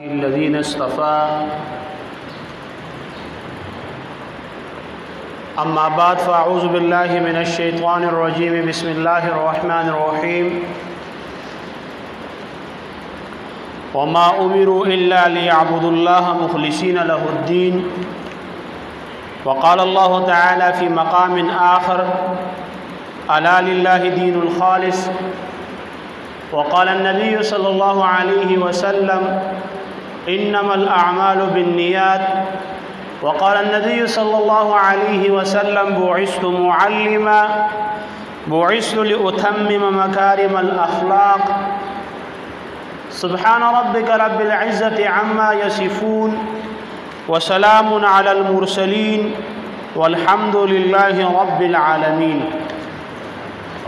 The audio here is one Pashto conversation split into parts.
الذين اصطفى أما بعد فأعوذ بالله من الشيطان الرجيم بسم الله الرحمن الرحيم وما أمروا إلا ليعبدوا الله مخلصين له الدين وقال الله تعالى في مقام آخر ألا لله دين الخالص وقال النبي صلى الله عليه وسلم إنما الأعمال بالنيات وقال النبي صلى الله عليه وسلم بعثت معلما بعثت لأتمم مكارم الأخلاق سبحان ربك رب العزة عما يصفون وسلام على المرسلين والحمد لله رب العالمين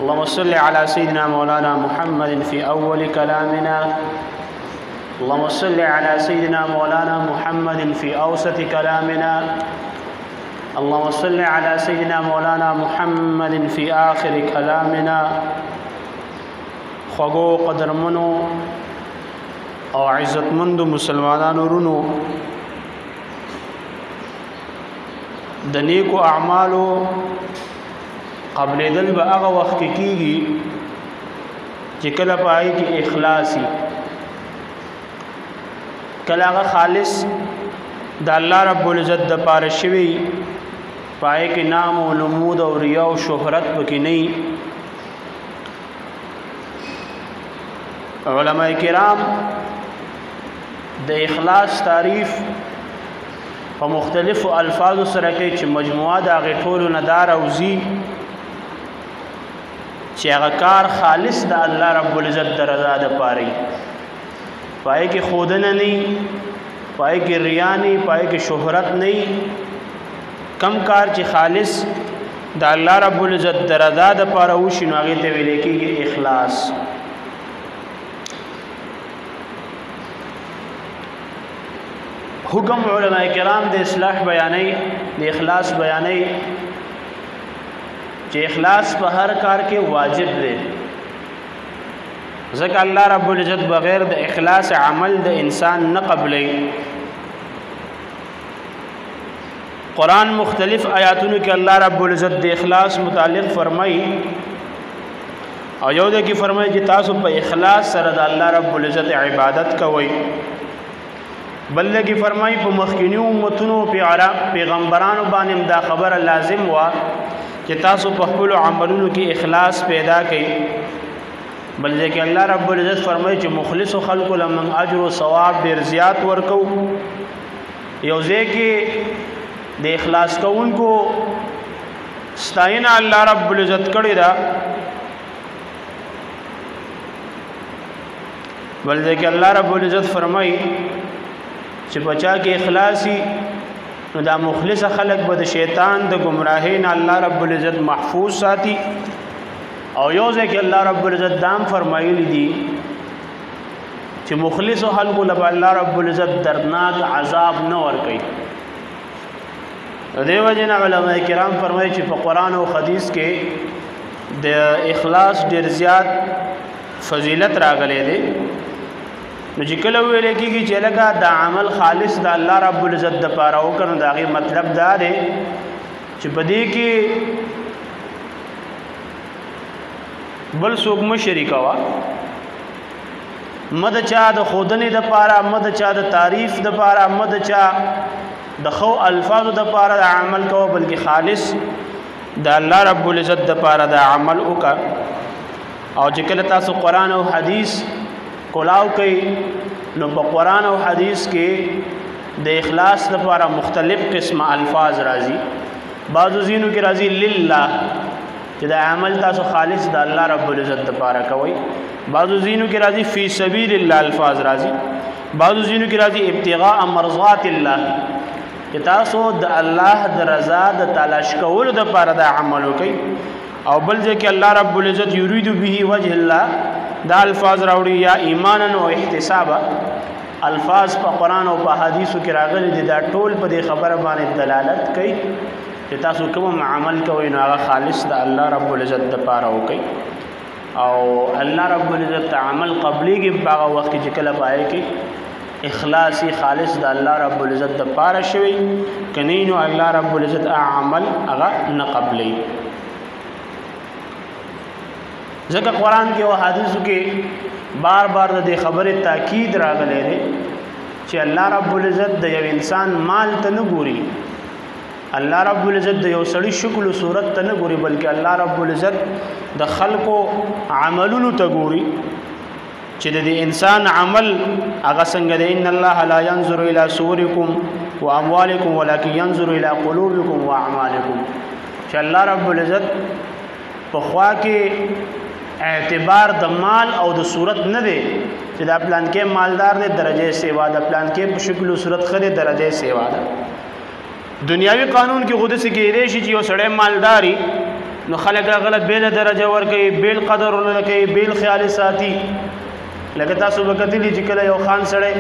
اللهم صل على سيدنا مولانا محمد في أول كلامنا اللهم صل على سيدنا مولانا محمد في أوسط كلامنا اللهم صل على سيدنا مولانا محمد في آخر كلامنا خغو قدر منو او عزت مند مسلمانانو رونو د نیکو اعمالو قبل دل به هغه وخت کېږي چې کله پای کې اخلاصي کله هغه خالص د الله رب العزت د پاره شوی پای کې نام او نمود او ریا او شهرت پکې نه علماء کرام د اخلاص تعریف په مختلفو الفاظو سره کوي چې مجموعه د هغې ټولو نه دا راوځي چې هغه کار خالص د الله رب العزت د رضا دپاره وي پای کې ښودنه نه وي پای کې ریا نه وي پای کې شهرت نه وي کم کار چې خالص د الله رب العزت د رضا دپاره وشي نو هغې ته ویلی کېږي اخلاص حکم علماء کرام د اصلاح بیانوي د اخلاص بیانوي چې اخلاص په هر کار کې واجب دی ځکه الله رب العزت بغیر د اخلاص عمل د انسان نه قبلي قرآن مختلف آیاتونو کې الله رب العزت د اخلاص متعلق فرمایي او یو د کې فرمایي چې تاسو په اخلاص سره د الله رب العزت عبادت کوئ بل کی فرمای په مخکینی امتونو پیغمبرانو باندې دا خبره لازم وا چې تاسو په خپل عملونو کې اخلاص پیدا کړئ بل ځکه الله رب العزت فرمای چې مخلص خلق لمن اجر او ثواب ډیر زیات ورکو یو ځکه د اخلاص کوونکو ستاینه الله رب العزت کړی دا بل ځکه الله رب العزت فرمای چې بچا کې اخلاصي نو دا مخلص خلق به د شیطان د گمراهۍ نه الله رب العزت محفوظ ساتي او یو ځکه الله رب العزت دام فرمایلی دي چې مخلص خلق له الله رب العزت دردناک عذاب نه ور کوي دیو جن علماء کرام فرمایي چې په قران او حدیث کې د اخلاص ډیر زیات فضیلت راغلي دي نو چې کله ویل کېږي چې لکه دا عمل خالص د الله رب العزت د پاره وکړو دا غي مطلب دا دی چې په دې کې بل څوک مشرک وا مد چا د خودنې د پاره مد چا د تعریف د پاره مد چا د خو الفاظ د پاره عمل کو بلکې خالص د الله رب العزت د پاره د عمل وکړه او چې کله تاسو قران او حدیث کلاو کوي نو په قران او حدیث کې د اخلاص لپاره مختلف قسم الفاظ راځي بعضو زینو کې راځي لله چې د عمل تاسو خالص د الله رب العزت لپاره کوي بعضو زینو کې راځي فی سبیل الله الفاظ راځي بعضو زینو کې راځي ابتغاء مرضات الله چې تاسو د الله د رضا د تلاش کولو لپاره د عمل کوي او بل ځکه الله رب العزت یرید به وجه الله دا الفاظ راوړي یا ایمانا او احتسابا الفاظ په قران او په حدیثو کې راغلي دي دا ټول په دې خبره باندې دلالت کوي چې تاسو کوم عمل کوئ نو هغه خالص د الله رب العزت لپاره وکړئ او الله رب العزت عمل قبلی کې باغ وخت چې کله پای کې اخلاصي خالص د الله رب العزت د پاره شوی کنینو الله رب العزت عمل هغه نه قبلې. ځکه قران کې او حدیثو کې بار بار د خبره تاکید راغلی دی چې الله رب العزت د یو انسان مال ته نه ګوري، الله رب العزت د یو سړي شکل او صورت ته نه ګوري، بلکې الله رب العزت د خلقو عملونو ته ګوري چې د انسان عمل هغه څنګه دی. ان الله لا ينظر الى صوركم واموالكم ولكن ينظر الى قلوبكم واعمالكم. چې الله رب العزت په خوا کې اعتبار د مال او د صورت نه دی چې دا پلان کې مالدار دی درجه سیوا ده، پلان کې په شکل او صورت خره درجه سیوا ده. دنیاوی قانون کې خود سي کېږي چې یو سړی مالداري نو خلک غلط بیل درجه ورکوي، بیل قدر ورکوي، بیل خیال ساتي. لکه تاسو وکتلی چې کله یو خان سړی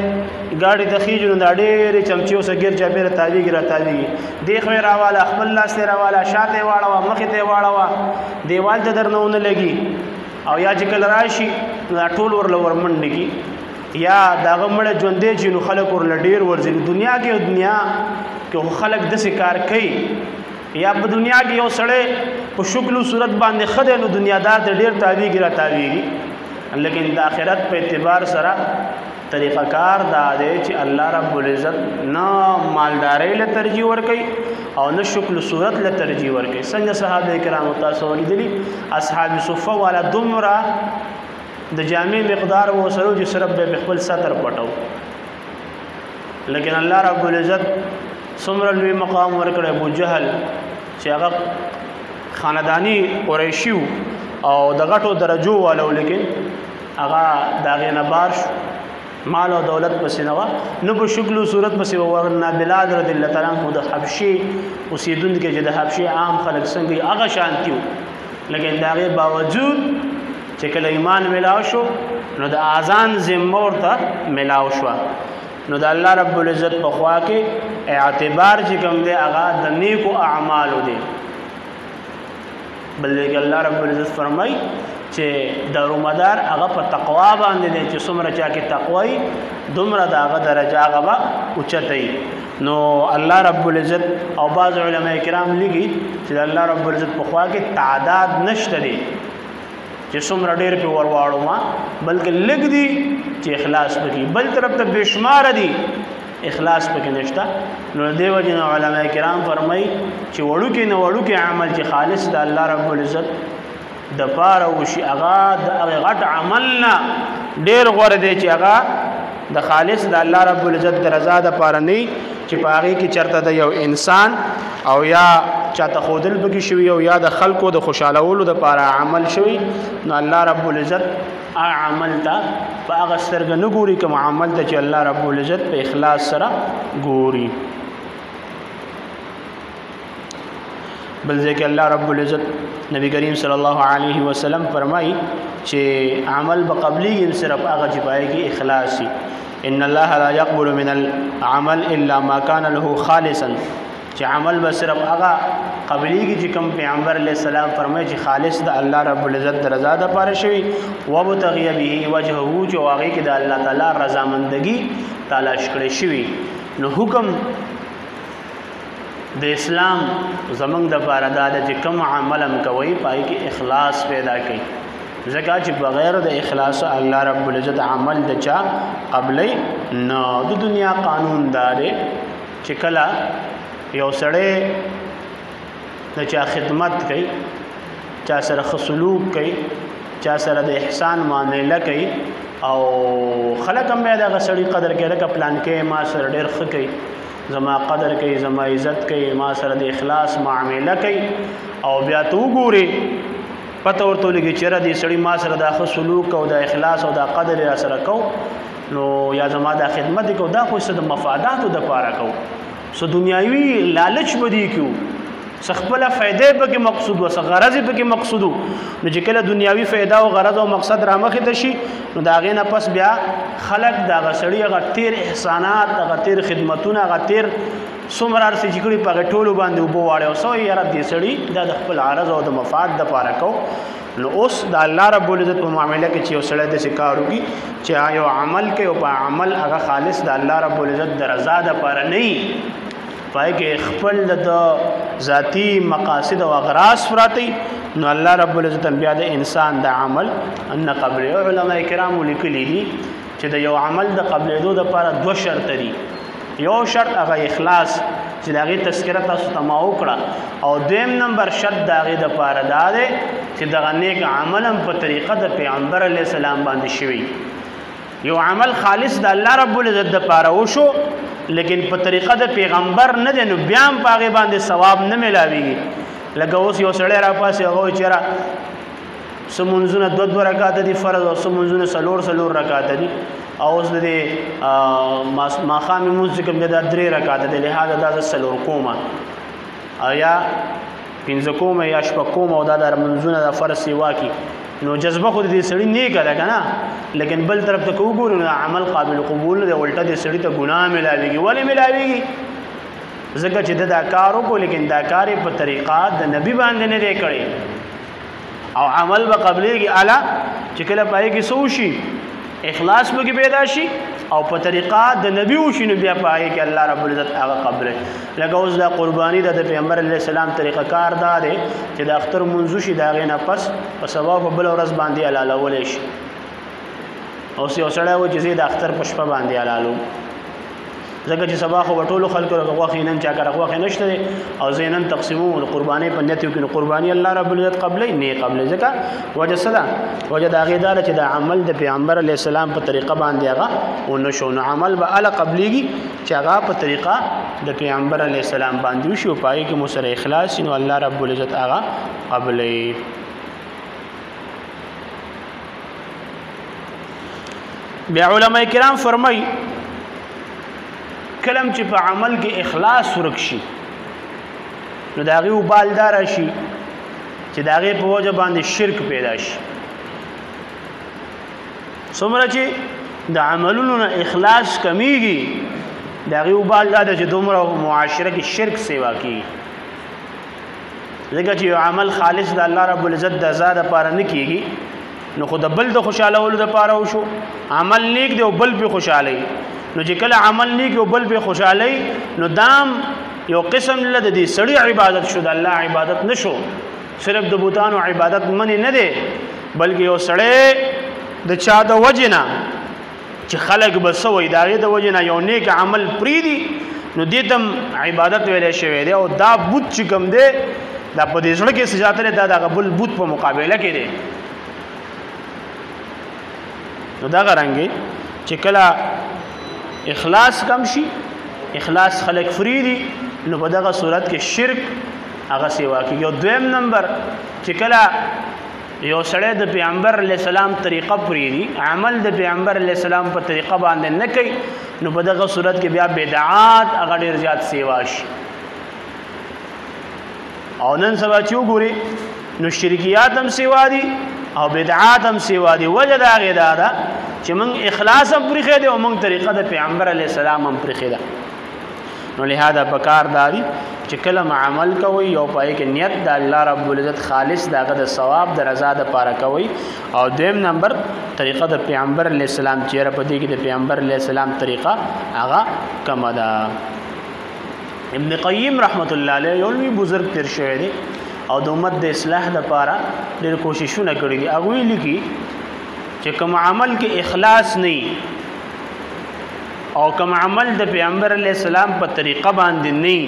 گاډي ته خېجو نو دا ډېرې چمچیو سګیر چاپېره تاویږي را تاویږي، دی خو یې راواله، خپل لاس یې راواله، شاته یې واړوه، مخې ته یې واړوه، دیوال ته درنه ونه لګي. او یا چې کله راشي نو دا ټول ورله ورمنډې کي، یا دغه مړه ژوندی چې نو خلک ورله ډېر ورځي. دنیا کې خلک داسې کار کوي، یا په دنیا کې یو سړی په شکل او صورت باندې ښه دی نو دنیادار ته ډېر تاویږي را تاویږي، لیکن د آخرت په اعتبار سره طریقه کار دا دی چې الله رب العزت نه مالدارۍ له ترجیح ورکوي او نه شکل صورت له ترجیح ورکوي. څنګه صحابه کرامو تاسو ولیدلي اصحاب صفه والا دومره د جامع مقدار وسلو چې صرف به خپل ستر پټو، لیکن الله رب العزت څومره لوی مقام ورکړی ابو جهل چې هغه خاندانی قریشي او د غټو درجو والو، لیکن هغه داغه نه بار مال او دولت پسې نه و، نو په شکل او صورت پسې ورنه بلال رضی الله تعالی عنہ د حبشي اوسیدونکو چې د حبشي عام خلک څنګه هغه شانتیو، لیکن داغه باوجود چې کله ایمان ملاو شو نو د اذان ذمه ورته ملاو شو. نو د الله رب العزت په خوا کې اعتبار چې کوم دی هغه د نیکو اعمالو دی، بلکې الله رب العزت فرمای چې دارومدار هغه په تقوا باندې دی چې څومره چا کې تقوی دومره د هغه درجه هغه به اوچتوي. نو الله رب العزت او بعض علما کرام لیکي چې الله رب العزت په خوا کې تعداد نشته دی چې څومره ډېر په ورواړو ما، بلکې لږ دي چې اخلاص پکې، بل طرف ته بشمار دي اخلاص پکې نشته. نو دیو جن علما کرام فرمای چې وړو کې نه وړو کې عمل چې خالص د الله رب العزت د پاره وشي هغه د غټ عملنا ډېر غوړه دی چې هغه د خالص د الله رب العزت د رضا د پاره نه چې پاره کې چرته د یو انسان او یا چاته خودل بږي شوی او یا د خلکو د خوشالولو د پاره عمل شوی، نو الله رب العزت عمل ته په هغه سترګه نه ګوري کوم عمل ته چې الله رب العزت په اخلاص سره ګوري. بل ځکه الله رب العزت نبی کریم صلی الله علیه وسلم فرمایي چې عمل بقبلی صرف هغه چې پای کې اخلاص وي. ان الله لا يقبل من العمل الا ما كان له خالصا، چې عمل به صرف هغه قبلیږي چې کوم پیغمبر علیه السلام فرمایي چې خالص د الله رب العزت د رضا د پاره شوی، وبتغي به وجهه چې هغه کې د الله تعالی رضامندګي تلاش کړی شوی. نو حکم د اسلام زمنګ د پاره دا چې کوم عملم کوي پای کې اخلاص پیدا کړي، ځکه چې بغیر د اخلاص الله رب العزت عمل د چا قبلې نه. د دنیا قانون دا دی چې کله یو سړی د چا خدمت کوي، چا سره سلوک کوي، چا سره د احسان معامله کوي او خلک هم بیا دغه سړي قدر کوي، لکه پلان کې ما سره ډېر ښه کوي، زما قدر کوي، زما عزت کوي، ما سره د اخلاص معامله کوي، او بیا ته وګورې پته ورته لګي چې را دې سړي ما سره د ښه سلوک او د اخلاص او د قدر را سره کو، نو یا زما د خدمت کو دا خو څه د مفاداتو د پاره کو، څه دنیاوي لالچ بدی کیو، څه خپل فائدې پکې مقصود و، څه غرض پکې مقصود، نو چې کله دنیاوي فائدہ او غرض او مقصد را مخې ته شي نو دا غې نه پس بیا خلق دا غسړي غتیر احسانات غتیر خدمتونه غتیر څومره سې چې کړي په ټولو باندې وبو واړو سو یاره دې سړي دا د خپل عرض او د مفاد د پاره کو، نو اوس د الله رب العزت په معاملې کې چې یو سړی د کار وکړي چې یو عمل کوي او په عمل هغه خالص د الله رب العزت د رضا لپاره نه وي، پای کې خپل د ذاتی مقاصد او اغراض پراتی، نو الله رب العزت بیا د انسان د عمل ان قبل علماء کرام لیکلي دي چې د یو عمل د قبلېدو لپاره 2 شرط دي. یو شرط هغه اخلاص چې دغه تذکرہ تاسو ته ما وکړه، او دویم نمبر شرط دغه د پاره دا دی چې دغه نیک عمل په طریقه د پیغمبر علی السلام باندې شوی. یو عمل خالص د الله رب العزت د پاره وشو لیکن په طریقه د پیغمبر نه دی، نو بیا هم پاغه باندې ثواب نه ملاويږي. لکه اوس یو سړی را پاسه هغه چیرې سمونځونه 2 رکعات دي فرض او سمونځونه 4 رکعات دي، او اوس د ماخام موږ کوم د 3 رکعات دي، لهدا د 4 کومه یا 5 کومه یا 6 کومه او د منځونه د فرض سیوا کی، نو جذبه خو دې سړی نه کړه کنه، لیکن بل طرف ته وګورو نو عمل قابل قبول نه دی، الټه دې سړی ته ګناه ملاويږي. ولې ملاويږي؟ ځکه چې دا کار وکړو لیکن دا کار په طریقه د نبی باندې نه دی کړی، او عمل به قبلېږي اعلی چې کله پای کې سوشي اخلاص به پیدا شي او په طریقه د نبی وشي، نو بیا پای کې الله رب العزت هغه قبل. لکه اوس دا قرباني د پیغمبر علیه السلام طریقه کار دا دی چې د اختر منځو شي دا غینه پس په ثواب بل ورځ باندې حلالول شي. اوس یو سړی و چې د اختر په شپه باندې حلالو، ځکه چې سبا خو ټولو خلکو غوښې نن چا کړه غوښې نشته او زینن تقسیمو د قرباني په نیت کې قرباني الله رب العزت قبلې نه قبلې، ځکه وجه صدا وجه دا غیدار چې د عمل د پیغمبر علی السلام په طریقه باندې هغه او نشو، نو عمل به ال قبلېږي چې هغه په طریقه د پیغمبر علی السلام باندې وشي او پای کې مو سره اخلاص، نو الله رب العزت هغه قبلې. بیا علماء کرام فرمایي کلم چې په عمل کې اخلاص ورکشي نو داغه وبالدار شي چې داغه په وجه باندې شرک پیدا شي. څومره چې د عملونو نه اخلاص کمیږي داغه وبالدار چې دومره معاشره کې شرک سیوا کوي، ځکه چې یو عمل خالص د الله رب العزت د ذات لپاره نه کیږي، نو خود بل د خوشاله ولود لپاره وشو. عمل نیک دی او بل په خوشاله، نو چې کله عمل نیک او بل په خوشاله نو دام یو قسم له د دې سړی عبادت شو، د الله عبادت نشو. صرف د بوتانو عبادت منی نه دی، بلکې یو سړی د چا د وجنا چې خلق بسوي داغه د وجنا یو نیک عمل پریدي، نو دې تم عبادت ویلې شوی دی، او دا بوت چې کوم دی دا په دې سره کې سجاته دا د بل بوت په مقابله کې دی. نو دا غرانګي چې کله اخلاص کم شي، اخلاص خلق فریدي، نو په دغه صورت کې شرک هغه سیوا کوي. یو دویم نمبر چې کله یو سړی د پیغمبر علیه السلام طریقه فریدي، عمل د پیغمبر علیه السلام په طریقه باندې نه کوي، نو په دغه صورت کې بیا بدعات هغه ډیر زیات سیوا شي. او نن سبا چې وګوري نو شرکیات هم سیوا دي او بدعات هم سیوا دي. وجه دا غدا ده چې موږ اخلاص هم پرې دی او موږ طریقه د پیغمبر علی السلام هم پرې ده. نو لہذا پکار داري چې کله عمل کوي او پای کې نیت د الله رب العزت خالص دغه د ثواب د رضا د پاره کوي. او دویم نمبر طریقه د پیغمبر علی السلام چې را پدې کې د پیغمبر علی السلام طریقه هغه کومه ده. ابن قیم رحمت الله علیه یو لوی بزرگ تیر شوی دی او د امت د اصلاح لپاره ډېر کوششونه کړي دي. هغه لیکي چې کوم عمل کې اخلاص نه او کوم عمل د پیغمبر علی السلام په طریقه باندې نه،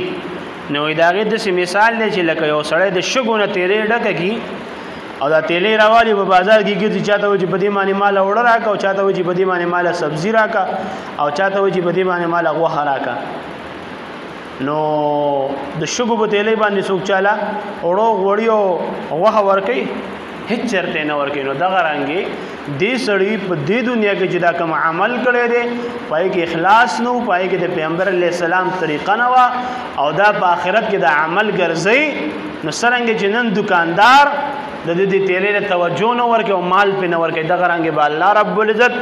نو داغه د مثال دی چې لکه یو سړی د شګونه تیرې ډکه کی او دا تیلې راوالي په بازار کې ګرځي، چاته وځي په دې باندې مال وړه راکا او چاته وځي په دې باندې مال سبزی راکا او چاته وځي په دې باندې مال غوښه راکا. نو د شګو په تیلې باندې څوک چاله وړو غوړیو غوښه ورکي هیڅ چرته نه ورکي. نو دغه رنګي دې سړی په دې دنیا کې چې دا کوم عمل کړی دی پای کې اخلاص نو، پای کې د پیغمبر علی السلام طریقه نه وا او دا په آخرت کې دا عمل ګرځي، نو څنګه چې نن دکاندار د دې تیلې له توجه نه ورکي او مال په نه ورکي، دغه رنګ به الله رب العزت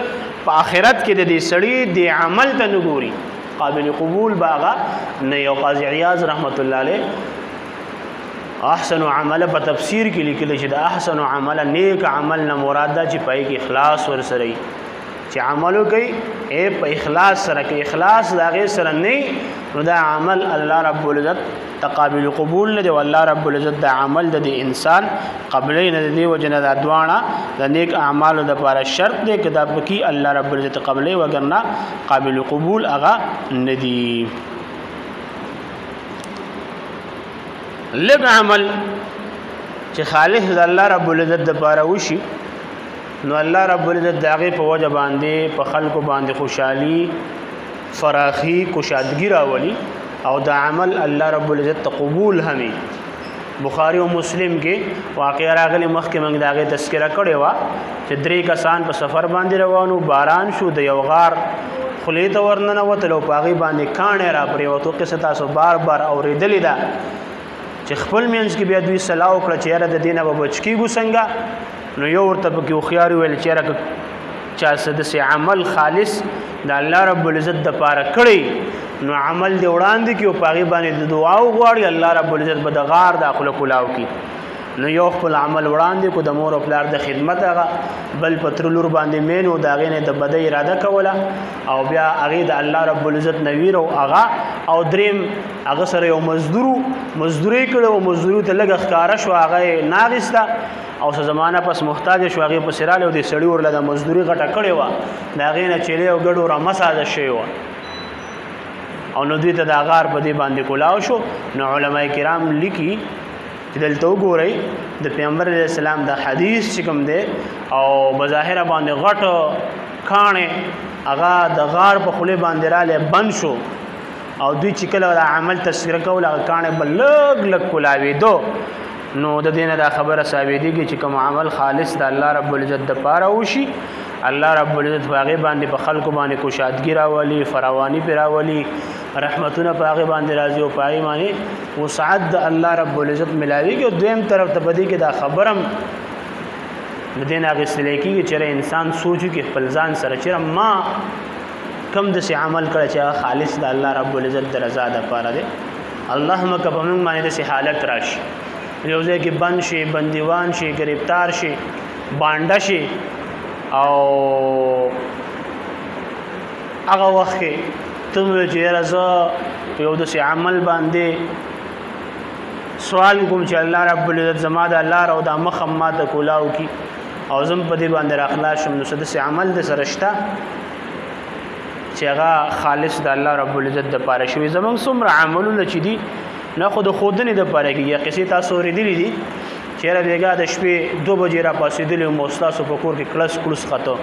په آخرت کې د دې سړی د عمل ته نګوري، قابل قبول باغه نه. یو قاضی عیاض رحمت الله علیه احسن عمل په تفسیر کې لیکل چې د احسن عمل نیک عمل نه مراد ده چې پای کې اخلاص ور سره چې عملو کوي په اخلاص سره کې اخلاص دا غي سره نه نو دا عمل الله رب العزت تقابل قبول نه دی والله رب العزت دا عمل د انسان قبلې نه دی وجنه دا دوانه د نیک اعمالو د لپاره شرط دی کدا بکی الله رب العزت قبلې وګرنا قابل قبول اغا ندی لګ عمل چې خالص د الله رب العزت د لپاره وشي نو الله رب العزت داغه په وجه باندې په خلکو باندې خوشحالي فراخي کوشادګي راولي او دا عمل الله رب العزت قبول همي بخاری او مسلم کې واقعا راغلي مخکې موږ داغه تذکرہ کړی و چې درې کسان په سفر باندې روانو باران شو د یو غار خلیت ورننه وتلو پاغي باندې کانه را پرې وته قصه تاسو بار بار اوریدلې ده چې خپل مینس کې بیا دوی صلاح وکړه چې یاره د دینه به بچکی ګوسنګا نو یو ورته په خيار ویل چې راک چا سدسه عمل خالص د الله رب العزت د پاره کړی نو عمل دی وړاندې کې او پاغي باندې د دعا وغواړي الله رب العزت به د غار داخله کولاو کی نو یو خپل عمل وړاندې کو د مور او پلار د خدمت هغه بل پترلور باندې مینو داغې نه د بدی اراده کوله او بیا هغه د الله رب العزت نویر او هغه او دریم هغه سره یو مزدوري کړو او مزدوري ته لګ ښکارا شو هغه ناغستا او څه زمانہ پس محتاج شو هغه په سراله د سړی ورله د مزدوري غټه کړې و دا غې نه چيله او ګډو را مساده شي و او نو دوی ته د غار په دې باندې کولاو شو نو علما کرام لیکي چې دلته وګورئ د پیغمبر علیه السلام د حدیث چې کوم دی او بظاهر باندې غټ کانه هغه د غار په خله باندې رااله بند شو او دوی چې کله د عمل تذکرہ کول هغه کانه بلګ لګ کولاوي دو نو د دینه دا خبره ثابتېږي چې کوم عمل خالص د الله رب العزت د پاره وشي الله رب العزت باغې باندې په خلکو باندې کوشادګي راولي فراوانی پیراولي رحمتونه باغې باندې راځي او پای باندې وسعت د الله رب العزت ملاوي کې دویم طرف ته بدی کې دا خبرم د دین هغه سلیکي چې انسان سوچي کې خپل ځان سره چې ما کم د عمل کړی چې خالص د الله رب العزت د رضا د پاره دی اللهم کبم باندې د حالت راشي یو ځای کې بند شي بندیوان شي گرفتار شي بانډه شي او هغه وخت تم چې رضا یو د عمل باندې سوال کوم چې الله رب العزت زما د الله او د مخمات کولاو کی او زم په دې باندې راخلاص شم نو د عمل د سرشتہ چې هغه خالص د الله رب العزت د پاره شوی زمون څومره عملونه چې دي نه خود خودنه د پاره کې قصې تاسو ورېدلې دي چیرې بیګا د شپې 2 بجې را پاسېدلې مستاسو په کور کې کلس کلس خطو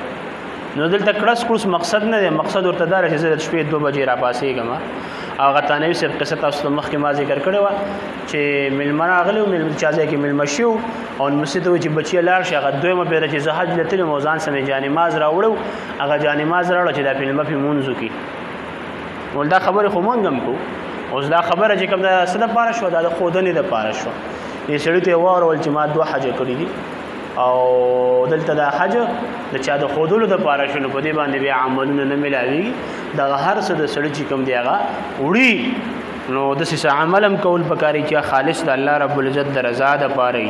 نو دلته کلس کلس مقصد نه دی مقصد ورته دا چې د شپې 2 بجې را پاسېږم هغه تانوي صرف قصه تاسو مخکې ما ذکر کړی و چې ملمنه غلو مل چازه کې ملمشو او مسجد و چې بچی لار شي هغه دویمه پیدا چې زهج لته موزان سمې جانماز راوړو هغه جانماز راوړو چې د فلم په مونږ کې ولدا خبره خو مونږم کو اوس دا خبره چې کوم د صد پاره شو دا د خودنې د پاره شو یې سړی ته واره چې ما 2 حج کړی دي او دلته د حج د چا د خودلو د پاره شنو په دې باندې بیا عملونه نه ملاوي دا هر څه د سړی چې کوم دی هغه وړي نو د څه عملم کول پکاري چې خالص د الله رب العزت د رضا د پاره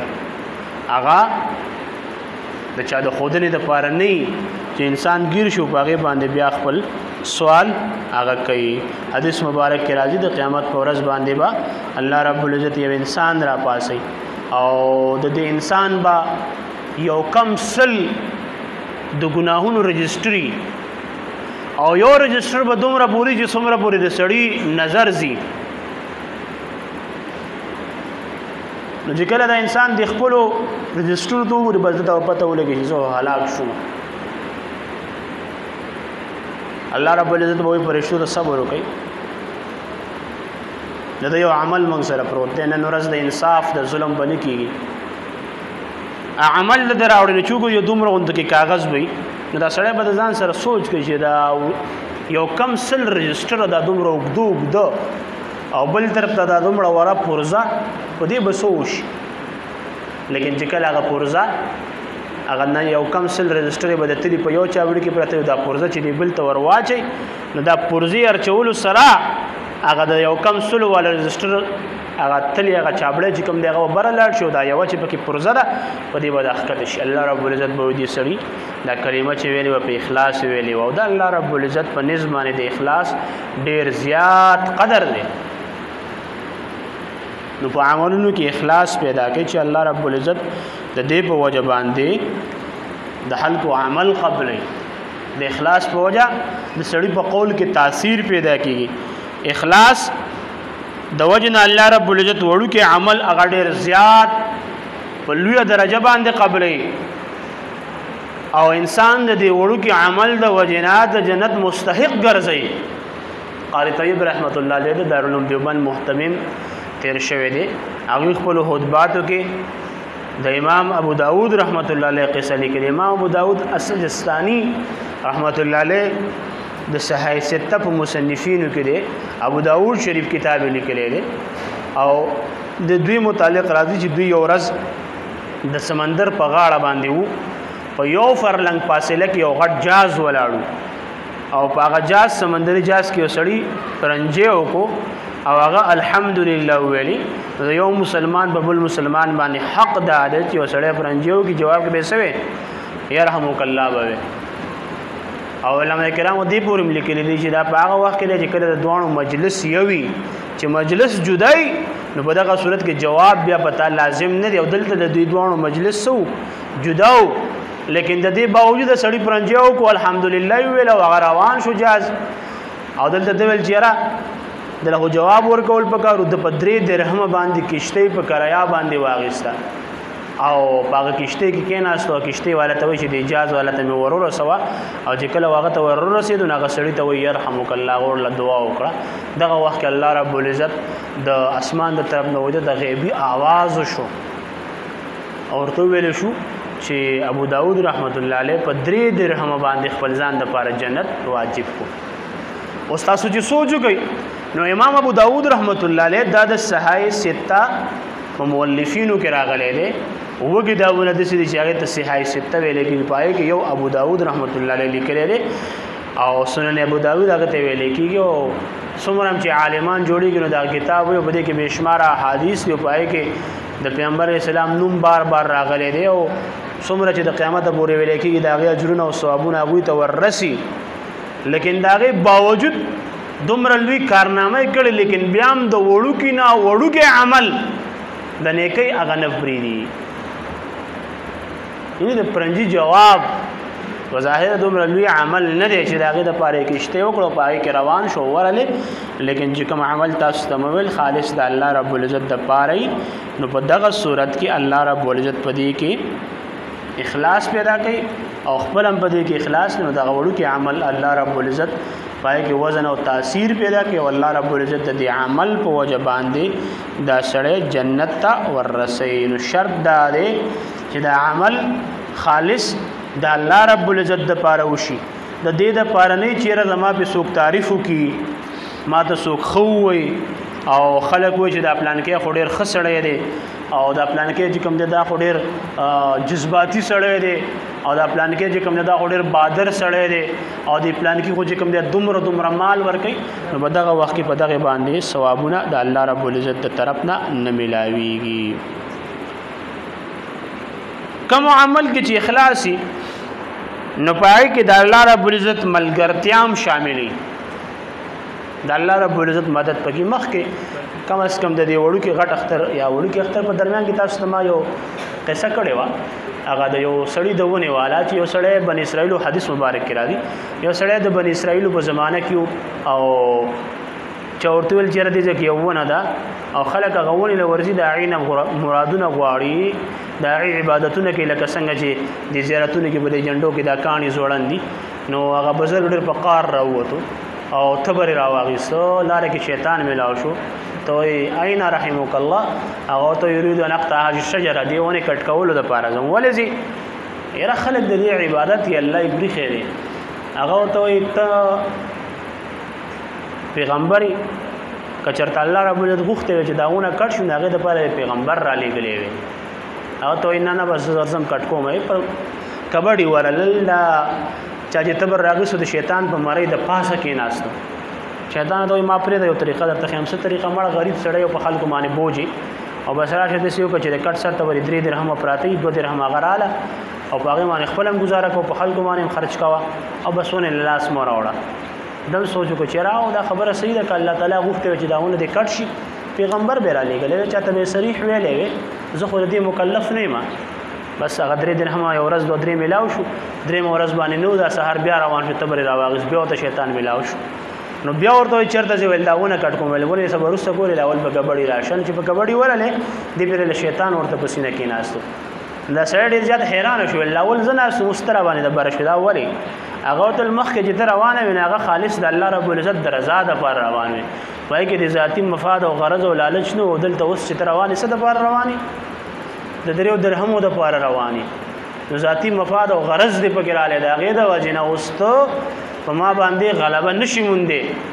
هغه د چا د خودنې د پاره نه چې انسان گیر شو پاغه باندې بیا خپل سوال هغه کوي حدیث مبارک کې راځي د قیامت پر ورځ باندې با الله رب العزت یو انسان را پاسي او د دې انسان با یو کم سل د ګناهونو رجستري او یو رجستر به دومره پوری چې څومره پوری د سړی نظر زی نو چې کله د انسان د خپل رجستر ته ور بزده او پته ولګي چې زه هلاک شوم الله رب العزت به پرېښو ته صبر وکړي دا یو عمل موږ سره پروت دی نن ورځ د انصاف د ظلم باندې کیږي عمل د راوړل چې یو دومره غوند کې کاغذ وي نو دا سړی به ځان سره سوچ کوي چې دا یو کم سل رجستر دا دومره وګدو او بل طرف ته دا دومره ورا پورزه په دې بسوش لیکن چې کله هغه پورزه اگر نه یو کم سل رجستر به د تلی په یو چاوړي کې پرته دا پورزه چې دی بل ته ورواچي نو دا پورزي ارچول سره هغه د یو کم سل ول رجستر هغه تلی هغه چابړه چې کوم دی هغه بره لاړ شو دا یو چې پکې پرزه ده په دې باندې اخکته شي الله رب العزت به دې سړي دا کلمه چې ویلې په اخلاص ویلې او دا الله رب العزت په نظم باندې د اخلاص ډیر زیات قدر دی نو په عملونو کې اخلاص پیدا کړي چې الله رب العزت د دې په وجه باندې د خلق عمل قبلې د اخلاص په وجه د سړي په قول کې تاثیر پیدا کیږي اخلاص د وجه نه الله رب العزت وړو کې عمل هغه ډیر زیات په لوی درجه باندې قبلې او انسان د دې وړو کې عمل د وجه نه د جنت مستحق ګرځي قاری طیب رحمت الله علیه د دارالعلوم دیوبند محتمم تیر شوی دی هغه خپل خطباتو کې د امام ابو داود رحمت الله علیه قصه لیکلي امام ابو داود السجستانی رحمت الله علیه د صحیح سته په مصنفینو کې دی ابو داود شریف کتاب لیکلی دی او د دوی متعلق راځي چې دوی یو ورځ د سمندر په غاړه باندې وو په یو فرلنګ فاصله کې یو غټ جاز ولاړو او په هغه جاز سمندري جاز کې وسړي پرنجي وکړو او هغه الحمدلله ویلي یو مسلمان په بل مسلمان باندې حق ده چې وسړی پرنجيو کې جواب کې به سوي يرحمک الله به او علماء کرام دې پورې لیکلي دي چې دا په هغه وخت کې چې کله د دوانو مجلس یوي چې مجلس جدای نو په دغه صورت کې جواب بیا پتا لازم نه دی او دلته د دوی دوانو مجلس سو جداو لیکن د دې باوجود سړی پرنجيو کو الحمدلله ویل او هغه روان شو جاز او دلته د ویل چیرې دغه جواب ورکول پکارو د 3 درهم باندې کشته په کریا باندې واغستا او باغ کشته کې کېناستو کشته والا ته وی چې د اجازه والا ته ورور سوا او چې کله واغه ته ورور رسیدو هغه سړی ته وی يرحمک الله ور له دعا وکړه دغه وخت کې الله رب العزت د اسمان د طرف نه وجه د غیبی आवाज شو اور ته ویل شو چې ابو داود رحمت الله علیه په 3 درهم باندې خپل ځان د پاره جنت واجب کو اوس تاسو چې سوچ وکړئ نو امام ابو داود رحمت الله علیه د صحیح سته په مؤلفینو کې راغلي دي وو کتابونه د سړي چې هغه ته صحیح سته ویل کې پای کې یو ابو داود رحمت الله علیه لیکلي دي او سنن ابو داود هغه ته ویل کېږي او څومره چې عالمان جوړیږي نو دا کتاب یو بده کې بشمار احادیث یو پای کې د پیغمبر اسلام نوم بار بار راغلي دي او څومره چې د قیامت پورې ویل کېږي دا غي اجرونه او ثوابونه هغه ته ورسي لیکن داغه باوجود دومره لوی کارنامه کړي لیکن بیا هم د وړو کې نه وړو کې عمل د نیکی هغه نه فریدي یعنی د پرنجي جواب وظاهر دومره لوی عمل نه دی چې داغه د پاره کې شته وکړو پای کې روان شو ورله لیکن چې کوم عمل تاسو تمول خالص د الله رب العزت د پاره نو په دغه صورت کې الله رب العزت پدې کې اخلاص پیدا کړي او خپل هم پدې کې اخلاص نو دغه وړو کې عمل الله رب العزت پای کې وزن او تاثیر پیدا کوي او الله رب العزت د عمل په وجه باندې دا سړی جنت ته ورسي نو شرط دا دی چې دا عمل خالص د الله رب العزت د پاره وشي د دې د پاره نه چیرې زما په څوک تعریف وکي ما ته څوک خو وي او خلک وي چې دا پلان کې خډیر خسړې دي او دا پلان کې چې کوم دا خډیر جذباتي سړې دي او دا پلان کې چې کوم دا خډیر بادر سړې دي او دا پلان کې خو چې کوم دا دومره مال ورکي نو په دغه وخت کې په دغه باندې ثوابونه د الله رب العزت تر طرف نه ملاويږي کوم عمل کې چې اخلاصي نو پای کې د الله رب العزت ملګرتیام شاملې د الله رب العزت مدد پکې مخ کې کم از کم د دې وړو کې غټ اختر یا وړو کې اختر په درمیان کې تاسو ته یو قصه کړې و هغه د یو سړی دونه والا چې یو سړی بنی اسرائیل حدیث مبارک کې راځي یو سړی د بنی اسرائیل په زمانه کې او چورتول چیرې دې کې یو نه دا او خلک غوونی له ورزي د عین مرادونه غواړي د عبادتونه کې لکه څنګه چې د زیارتونو کې بده جنډو کې دا کانی زوړن دي نو هغه بزر ډېر په قار راووتو او تبر راواغیسو لاره کې شیطان ملاو شو تو اين رحمك الله او تو يريد ان اقطع هذه الشجره دي ونه کټ کولو د پاره زم ولزي یره خلک د دې عبادت یې الله یې بری خیره هغه تو پیغمبري کچرت الله رب العزت غوښته چې داونه کټ شو هغه د پاره پیغمبر را لګلې وي او تو نه بس زم کټ کومه پر کبډي ورل چا چې تبر راغسو د شیطان په مړی د پاسه کې ناستو شیطان ته ما پرې د یو طریقه درته خیم څه طریقه مړ غریب سړی په خلکو باندې بوجي او بس راشه د سیو کچې د کټ سر ته ورې 3 درهم پراته 2 درهم غراله او په هغه باندې خپل هم گزاره کو په خلکو باندې خرج کوا او بس ونه لاس مور اوړه دم سوچو کو چیرې او دا خبره صحیح ده ک الله تعالی غوښته چې داونه د کټ شي پیغمبر به را لېګل چاته به صریح ویلې زه خو دې مکلف نه ما بس هغه 3 درهم یو ورځ 2 درې ملاو شو 3 ورځ باندې نو دا سحر بیا روان شو تبر راواغس بیا ته شیطان ملاو شو نو بیا ورته چرته چې ول داونه کټ کوم ول ونه صبر واستو کول اول په کبډي راشن چې په کبډي ورله دې پر شیطان ورته پسینه کې ناستو دا سړی ډیر زیات حیران شو اول زنه مستر باندې د برش دا وری هغه تل مخ کې چې روانه وي هغه خالص د الله رب العزت درزا د پر روان وي وای کې د ذاتی مفاد او غرض او لالچ نو دلته اوس چې روانه څه د پر رواني د دریو درهمو د پر رواني نو ذاتی مفاد او غرض دې پکې رااله دا غي د وجنه اوستو په ما باندې غلبه نشي مونږه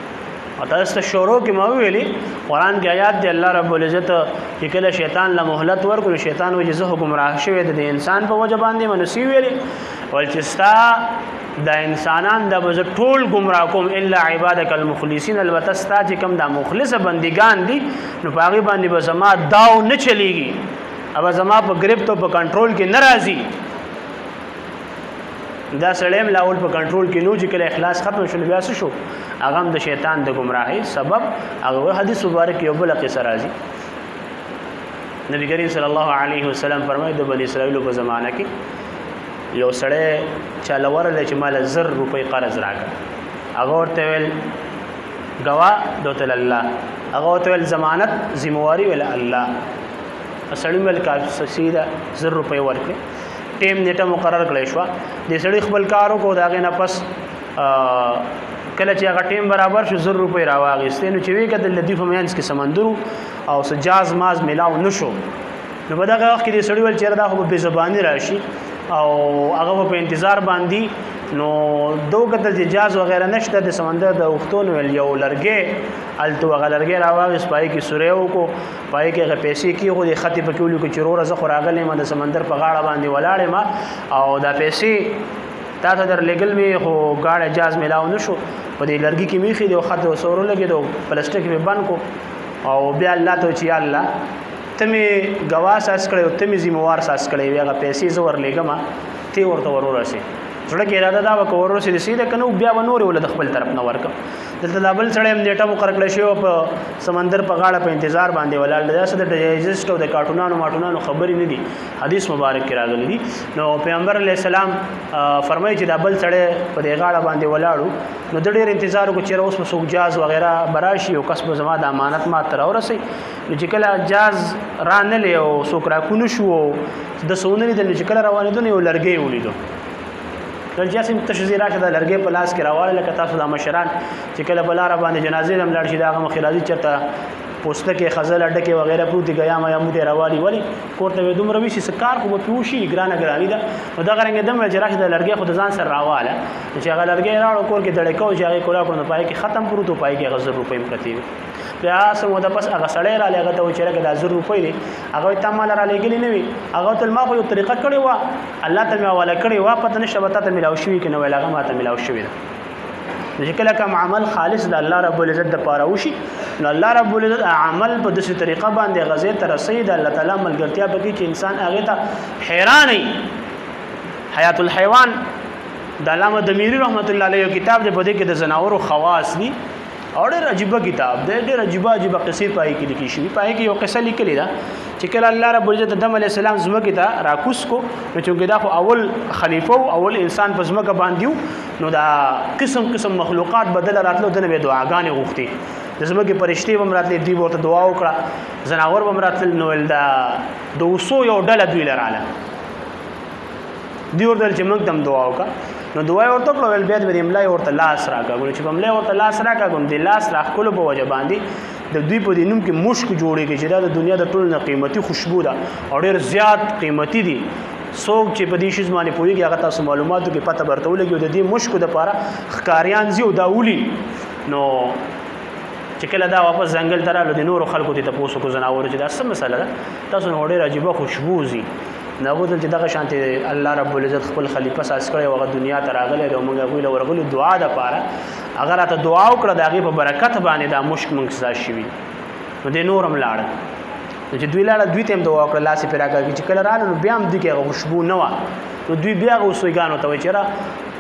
او تاسو شروع کې ما ویلي قران کې آیات دی الله رب العزت چې کله شیطان له مهلت ورکړي شیطان وجه زه گمراه شوی د انسان په وجه باندې منسی ویلي ولچستا د انسانان د بز ټول گمراه کوم الا عبادک المخلصین البته ستا چې کوم د مخلص بندگان دي نو پاغي باندې به زما داو نه چلیږي او زما په گرفت او په کنټرول کې ناراضي دا سړیم لاول په کنټرول کې نو چې کله اخلاص ختم شول بیا شو هغه د شیطان د گمراهی سبب هغه حدیث مبارک یو بل قصه راځي نبی کریم صلی الله علیه وسلم فرمایي د بنی اسرائیل په زمانہ کې یو سړی چاله ورل چې مال 1000 روپۍ قرض راکړ هغه ورته ویل غوا دوتل الله هغه ورته ویل ضمانت ذمہواری ویل الله سړی مل کا سیده 1000 روپۍ ورکړي ټیم نیټه مقرر کړی شو د سړي خپل کارو کو داغه نه پس کله چې هغه ټیم برابر شو 1000 روپۍ راواغستې نو چې وی کده لدی فمینس کې سمندرو او سجاز ماز ملاو نشو نو په دغه وخت کې د سړي ول چیرې دا خو به زبانی راشي او هغه په انتظار باندې نو دوه کده جاز وغیرہ نشته د سمندر د وختونو ول یو لرګي الته هغه لرګي راواغس پای کې سوریو کو پای کې هغه پیسې کې خو د خطي په کولو کې چرور زه خوراغلې ما د سمندر په غاړه باندې ولاړې ما او دا پیسې تا ته در لګل می خو غاړه جاز ملاو نشو په دې لرګي کې میخي د خط وسورو لګي دو پلاستیک په بند کو او بیا الله ته چې الله تمه غواس اس کړو تمه ذمہوار ساس کړی ویغه پیسې زور لګما تی ورته ورور شي زړه کې اراده دا وکور سي سیده کنو بیا ونور ول د خپل طرف نه ورک دلته دابل سړی نیټه مقرر کړی شو په سمندر په غاړه په انتظار باندې ولاړ دا څه د ډایجسټ او د کارټونانو ماټونانو خبرې نه دي حدیث مبارک کې راغلي دي نو پیغمبر علی السلام فرمایي چې دابل سړی په دې غاړه باندې ولاړو نو د ډېر انتظار کو چې اوس مسوق جاز وغیرہ براشي او کسب زما د امانت ما تر اورسي نو چې کله جاز رانه له او سوکرا کو نشو د سونې د چې کله روانې دونه یو لرګي ولیدو جاسم تشزیرا کده لرګي په لاس کې راواله لکه تاسو د مشران چې کله بلاره باندې جنازې هم لاړ شي دا مخراجي چرته پوسټه کې خزل اډه کې وغیرہ پروتي غیا ما یم دې راوالي ولی کوته دومره وی شي سکار خو په پیوشي ګرانه ګرانی دا نو دا غرنګ دم جراح د لرګي خود ځان سره راواله چې هغه لرګي راړو کور کې دړکو چې هغه کولا کړو پای کې ختم پروتو پای کې غزر روپې پرتی بیا سمو د پس هغه سړی را لګه ته چې راګه د 1000 روپۍ دی هغه ته مال را لګلی نه وي هغه تل ما خو یو طریقه کړی و الله ته ما ولا کړی و پته نشه وته ته ملاو شوی کنه ولا هغه ما ته ملاو شوی چې کله کوم عمل خالص د الله رب العزت د پاره وشي نو الله رب العزت عمل په داسې طریقه باندې غزه تر رسید الله تعالی ملګرتیا بږي چې انسان هغه ته حیران وي حیات الحیوان د علامه دمیری رحمت الله علیه کتاب دی په دې کې د زناورو خواص دي او ډېر عجیب کتاب دی ډېر عجیب قصې پای کې لیکل شوی پای کې یو قصه لیکلې ده چې کله الله رب العزت آدم علیه السلام زمکه ته راکوس کو نو چې دا خو اول خلیفہ او اول انسان په زمکه باندې نو دا قسم مخلوقات بدل راتلو دنه به دعاګانې غوښتي د زمکه پرشتي هم راتلې دی ورته دعا وکړه زناور هم راتل نو دا 200 یو ډله دوی لراله دی ورته چې موږ تم دعا وکړه نو دعا ورته کړو ول بیا د املا ورته لاس راکړو چې املا ورته لاس راکړو د لاس راخلو په وجه باندې د دوی په دینوم کې مشک جوړیږي چې دا د دنیا د ټولو نه قیمتي خوشبو ده او ډېر زیات قیمتي دي څوک چې په دې شی باندې پوهیږي هغه تاسو معلوماتو کې پته برته ولګي د دې مشکو د لپاره ښکاریان زیو دا ولي نو چې کله دا واپس ځنګل ته راغلو د نورو خلکو ته تاسو کو زناور چې دا څه مسله ده تاسو نو ډېر عجیب خوشبو زی نو د دغه شانتي الله رب العزت خپل خلیفہ ساس کړي او دنیا ته راغله او موږ غوښله ورغلو دعا ده پاره اگر ته دعا وکړه د هغې په برکت باندې دا مشک موږ سزا شوي نو دی نور هم لاړل نو چې دوی لاړه دوی ته هم دعا وکړه لاس یې پرې راکړه چې کله راغله نو بیا هم دوی کې هغه خوشبو نه وه نو دوی بیا هغه اوسویګانو ته وایي چې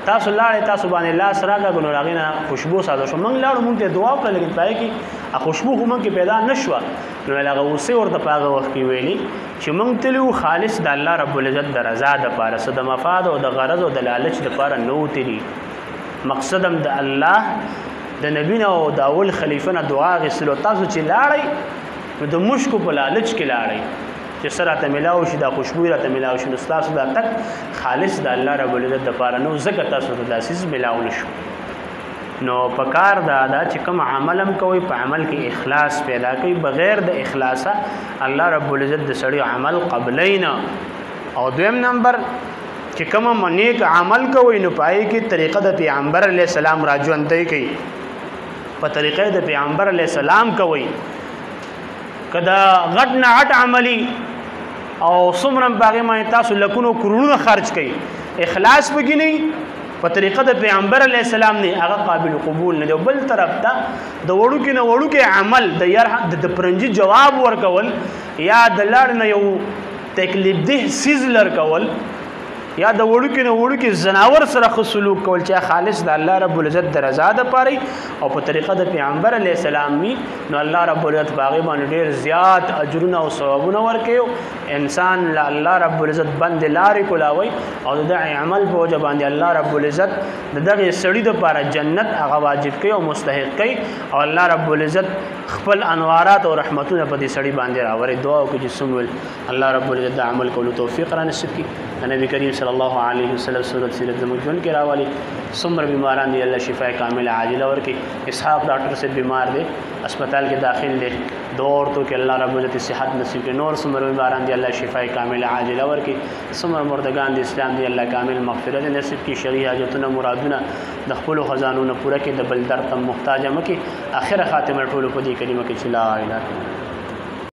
تاسو لاړې تاسو باندې لاس راکړه نو هغې نه خوشبو ساده شو موږ لاړو موږ ته دعا وکړه لیکن په هغې کې خوشبو خو موږ کې پیدا نه شوه نو هغه اوسې ورته په هغه وخت کې ویلي چې موږ تللي وو خالص د الله رب العزت د رضا دپاره څه د مفاد او د غرض او د لالچ دپاره نه وو تللي مقصد هم د الله د نبي نه او د اول خلیفه نه دعا اخیستلو تاسو چې لاړئ نو د مشکو په لالچ کې لاړئ چې سره راته ملاو شي دا خوشبو راته ملاو شي نو ستاسو دا تک خالص د الله رب العزت دپاره نو ځکه تاسو ته دا څیز ملاو نه شو نو پکار دا چې کوم عمل هم کوئ په عمل کې اخلاص پیدا کوي بغیر د اخلاصه الله رب العزت د سړي عمل قبلی نه او دویم نمبر چې کوم نیک عمل کوي نو پای کې طریقه د پیغمبر علیه السلام راژوندی کوي په طریقې د پیغمبر علیه السلام کوي کدا غټ نه غټ عملی او څومره باغې باندې تاسو لکونو کرونو خرج کړئ اخلاص پکې نه په طریقه د پیغمبر علیه السلام نه هغه قابل قبول نه دی بل طرف ته د وړوکې نه وړوکې عمل د پرنجي جواب ورکول یا د لاړ نه یو تکلیف ده سیز لر کول یا د وړوکې نه وړوکې زناور سره ښه سلوک کول چې خالص د الله رب العزت د رضا دپاره او په طریقه د پیغمبر علیه السلام وي نو الله رب العزت په هغې باندې ډېر زیات اجرونه او ثوابونه ورکوي انسان له الله رب العزت بندې لارې کولاوي او د دغې عمل په وجه باندې الله رب العزت د دغې سړي دپاره جنت هغه واجب کوي او مستحق کوي او الله رب العزت خپل انوارات او رحمتونه په دې سړي باندې راوړي دعا وکړي چې څومره الله رب العزت د عمل کولو توفیق را نصیب کړي نبی کریم صلی الله علیه وسلم صورت سیرت زموږ ژوند کې راولي څومره بیماران دي الله شفای کامله عاجله ورکړي اسحاق ډاکټر سے بیمار دی اسپتال کې داخل دی دور تو کې الله رب العزت صحت نصیب کړي نور څومره بیماران دي الله شفای کامله عاجله ورکړي څومره مردگان دي اسلام دی الله کامل مغفرت نصیب کړي شرعي حاجتونه مرادونه د خپل خزانونو پوره کړي د بل درد ته محتاج مکه اخر خاتمه ټول په دې کلمه کې چې لا اله الا الله